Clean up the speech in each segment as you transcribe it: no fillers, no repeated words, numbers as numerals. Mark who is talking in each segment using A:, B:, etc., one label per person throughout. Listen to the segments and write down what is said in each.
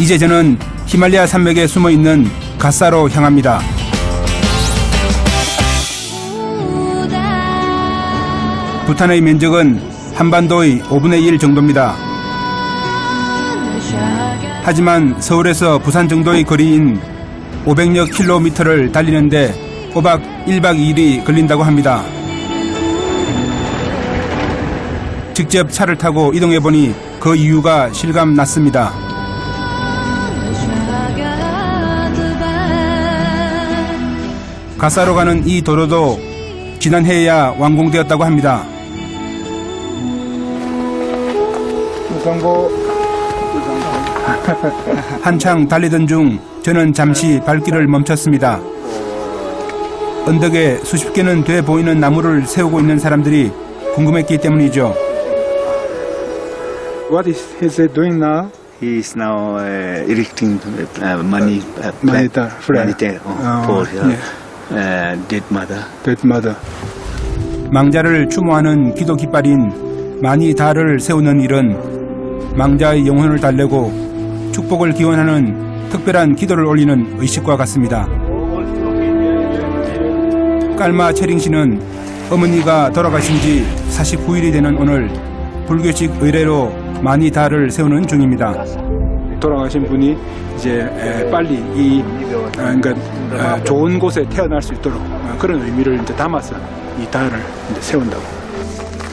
A: 이제 저는 히말라야 산맥에 숨어있는 가사로 향합니다. 부탄의 면적은 한반도의 5분의 1 정도입니다. 하지만 서울에서 부산 정도의 거리인 500여 킬로미터를 달리는데 꼬박 1박 2일이 걸린다고 합니다. 직접 차를 타고 이동해보니 그 이유가 실감났습니다. 가사로 가는 이 도로도 지난해에야 완공되었다고 합니다. 한창 달리던 중 저는 잠시 발길을 멈췄습니다. 언덕에 수십 개는 돼 보이는 나무를 세우고 있는 사람들이 궁금했기 때문이죠.
B: What is he doing now?
C: He is now erecting money for dead mother.
B: Dead mother.
A: 망자를 추모하는 기도 깃발인 마니다를 세우는 일은 망자의 영혼을 달래고 축복을 기원하는 특별한 기도를 올리는 의식과 같습니다. 깔마 채링 씨는 어머니가 돌아가신 지 49일이 되는 오늘 불교식 의례로 마니다를 세우는 중입니다.
B: 돌아가신 분이 이제 빨리 좋은 곳에 태어날 수 있도록 그런 의미를 이제 담아서 이 달을 이제 세운다고.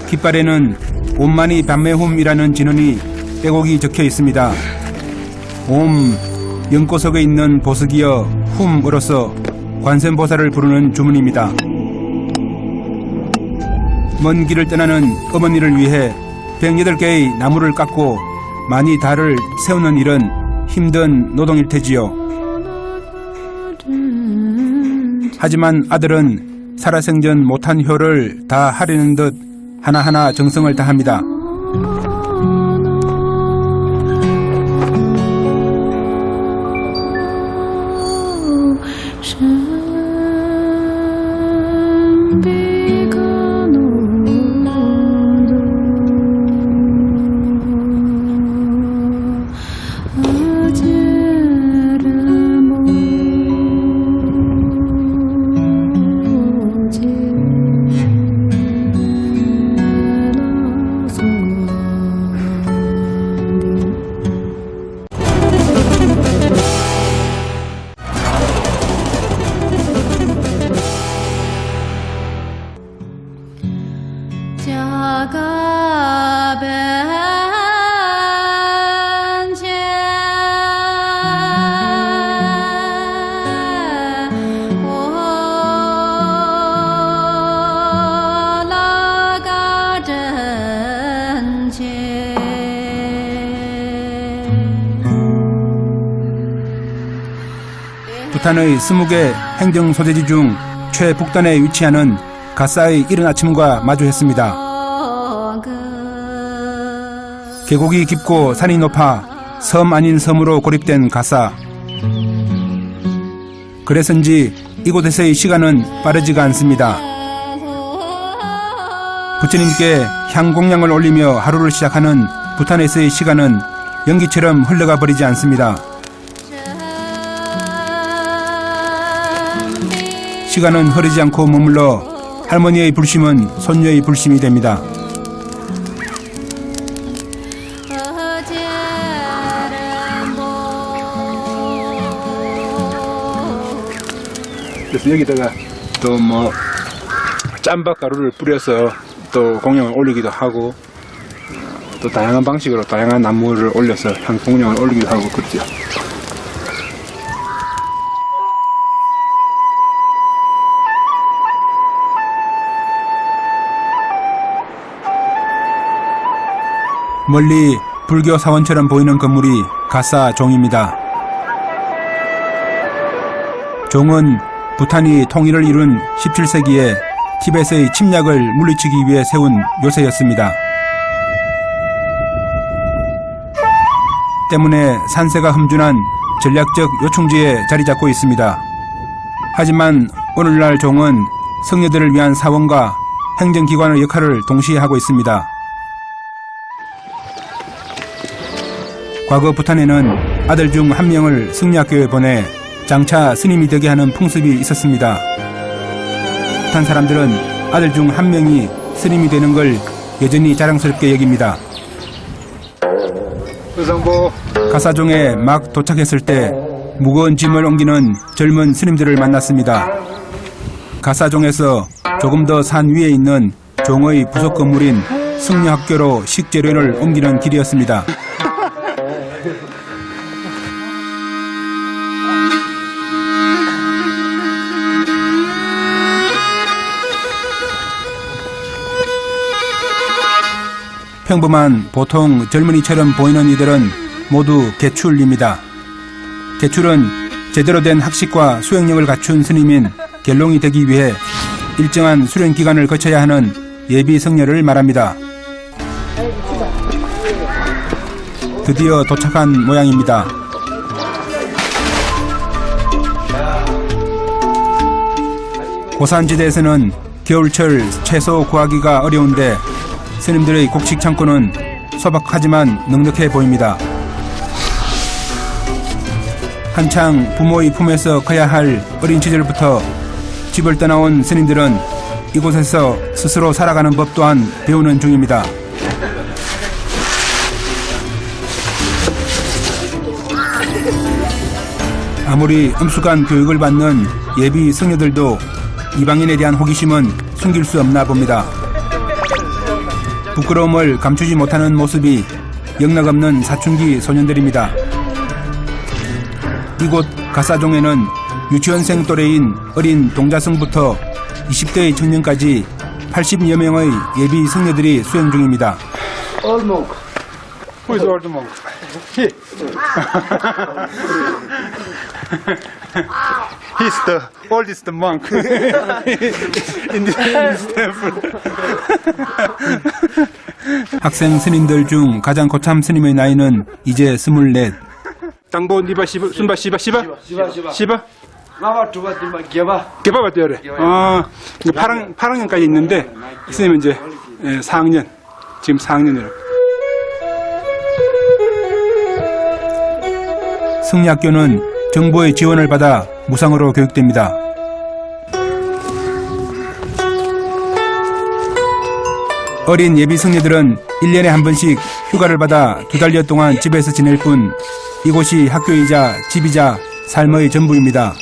A: 깃발에는 옴마니 밤매홈이라는 진언이 빼곡이 적혀 있습니다. 옴, 연꽃속에 있는 보석이여 훔으로써 관세음보살을 부르는 주문입니다. 먼 길을 떠나는 어머니를 위해 108개의 나무를 깎고 마니다를 세우는 일은 힘든 노동일 테지요. 하지만 아들은 살아생전 못한 효를 다 하려는 듯 하나하나 정성을 다합니다. 부탄의 20개 행정 소재지 중 최북단에 위치하는 가사의 이른 아침과 마주했습니다. 계곡이 깊고 산이 높아 섬 아닌 섬으로 고립된 가사. 그래서인지 이곳에서의 시간은 빠르지가 않습니다. 부처님께 향공양을 올리며 하루를 시작하는 부탄에서의 시간은 연기처럼 흘러가 버리지 않습니다. 시간은 흐르지 않고 머물러 할머니의 불심은 손녀의 불심이 됩니다.
B: 그래서 여기다가 또 뭐 짬밥 가루를 뿌려서 또 공양을 올리기도 하고 또 다양한 방식으로 다양한 나무를 올려서 향공양을 올리기도 하고 그렇죠.
A: 멀리 불교 사원처럼 보이는 건물이 가사 종입니다. 종은 부탄이 통일을 이룬 17세기에 티벳의 침략을 물리치기 위해 세운 요새였습니다. 때문에 산세가 흠준한 전략적 요충지에 자리 잡고 있습니다. 하지만 오늘날 종은 성녀들을 위한 사원과 행정기관의 역할을 동시에 하고 있습니다. 과거 부탄에는 아들 중 한 명을 승려학교에 보내 장차 스님이 되게 하는 풍습이 있었습니다. 부탄 사람들은 아들 중 한 명이 스님이 되는 걸 여전히 자랑스럽게 여깁니다.
B: 의상보
A: 가사종에 막 도착했을 때 무거운 짐을 옮기는 젊은 스님들을 만났습니다. 가사종에서 조금 더 산 위에 있는 종의 부속 건물인 승려학교로 식재료를 옮기는 길이었습니다. 평범한 보통 젊은이처럼 보이는 이들은 모두 개출입니다. 개출은 제대로 된 학식과 수행력을 갖춘 스님인 갤롱이 되기 위해 일정한 수련 기간을 거쳐야 하는 예비 성녀를 말합니다. 드디어 도착한 모양입니다. 고산지대에서는 겨울철 채소 구하기가 어려운데 스님들의 곡식 창고는 소박하지만 넉넉해 보입니다. 한창 부모의 품에서 커야 할 어린 시절부터 집을 떠나온 스님들은 이곳에서 스스로 살아가는 법 또한 배우는 중입니다. 아무리 엄숙한 교육을 받는 예비 성녀들도 이방인에 대한 호기심은 숨길 수 없나 봅니다. 부끄러움을 감추지 못하는 모습이 영락없는 사춘기 소년들입니다. 이곳 가사종에는 유치원생 또래인 어린 동자승부터 20대의 청년까지 80여 명의 예비 성녀들이 수행 중입니다.
B: Who is old monk? He. He's the oldest monk in this temple.
A: 학생 스님들 중 가장 고참 스님의 나이는 이제 24.
B: 땅보 니바 시바 순바 시바 시바 시바
D: 마바 두바디마 개바
B: 개바바 되어래. 파랑 년까지 있는데 스님은 이제 4학년 지금 4학년이라.
A: 승려학교는 정부의 지원을 받아 무상으로 교육됩니다. 어린 예비 승려들은 1년에 한 번씩 휴가를 받아 2달여 동안 집에서 지낼 뿐 이곳이 학교이자 집이자 삶의 전부입니다.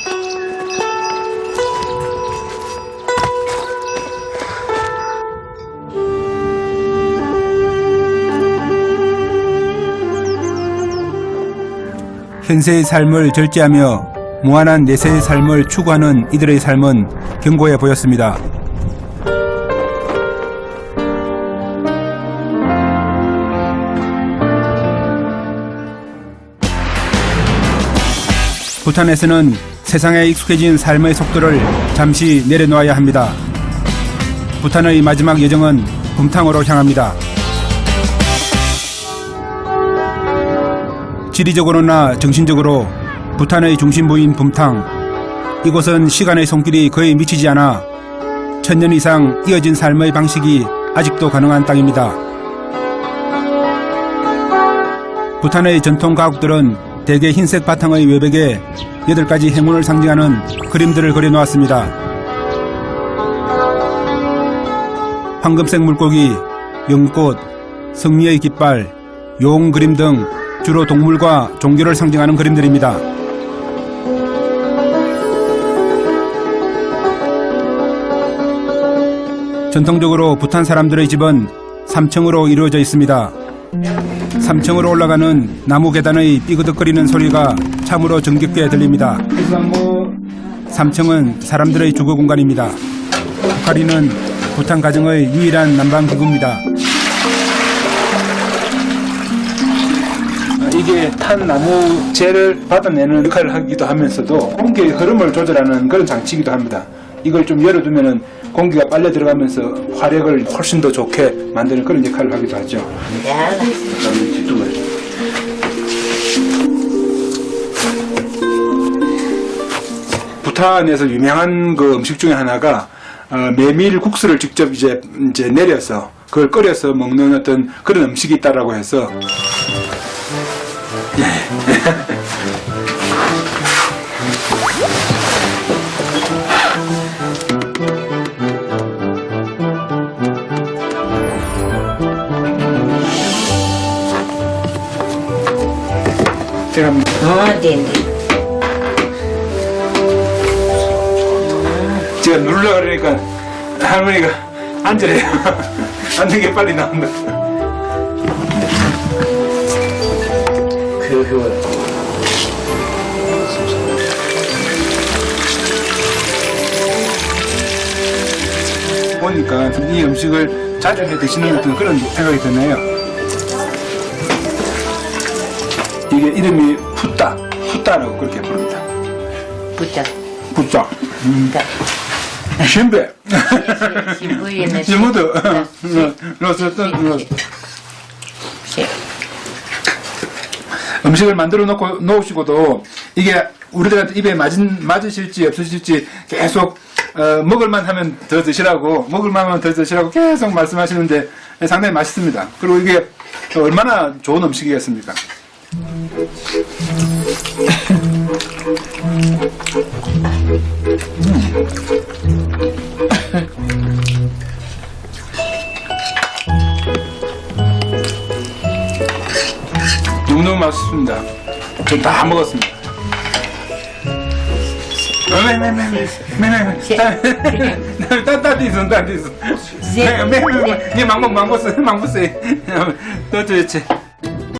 A: 현세의 삶을 절제하며 무한한 내세의 삶을 추구하는 이들의 삶은 견고해 보였습니다. 부탄에서는 세상에 익숙해진 삶의 속도를 잠시 내려놓아야 합니다. 부탄의 마지막 여정은 붐탕으로 향합니다. 지리적으로나 정신적으로 부탄의 중심부인 붐탕. 이곳은 시간의 손길이 거의 미치지 않아 1000년 이상 이어진 삶의 방식이 아직도 가능한 땅입니다. 부탄의 전통 가옥들은 대개 흰색 바탕의 외벽에 8가지 행운을 상징하는 그림들을 그려놓았습니다. 황금색 물고기, 연꽃, 성리의 깃발, 용 그림 등 주로 동물과 종교를 상징하는 그림들입니다. 전통적으로 부탄 사람들의 집은 3층으로 이루어져 있습니다. 3층으로 올라가는 나무 계단의 삐그덕거리는 소리가 참으로 정겹게 들립니다. 3층은 사람들의 주거 공간입니다. 후카리는 부탄 가정의 유일한 난방기구입니다.
B: 이게 탄 나무 재를 받아내는 역할을 하기도 하면서도 공기의 흐름을 조절하는 그런 장치이기도 합니다. 이걸 좀 열어두면은 공기가 빨려 들어가면서 화력을 훨씬 더 좋게 만드는 그런 역할을 하기도 하죠. 부탄에서 유명한 그 음식 중에 하나가 메밀 국수를 직접 이제 내려서 그걸 끓여서 먹는 어떤 그런 음식이 있다라고 해서 제가 한번
E: 네.
B: 제가 누르려고 그러니까 할머니가 앉으래요. 앉는 게 빨리 나온다. 보니까 이 음식을 자주 해 드시는 어떤 그런 생각이 드네요. 이게 이름이 푸따라고 그렇게 부릅니다.
E: 붙자.
B: 푸따. 신배.
E: 신부에는
B: 신부도. 음식을 만들어 놓으시고도 이게 우리들한테 입에 맞으실지 없으실지 계속 먹을만 하면 더 드시라고 계속 말씀하시는데 상당히 맛있습니다. 그리고 이게 얼마나 좋은 음식이겠습니까? 너무너무 맛있습니다. 전 다 먹었습니다. 따뜻이 있어. 네, 망고 써. 또 좋지.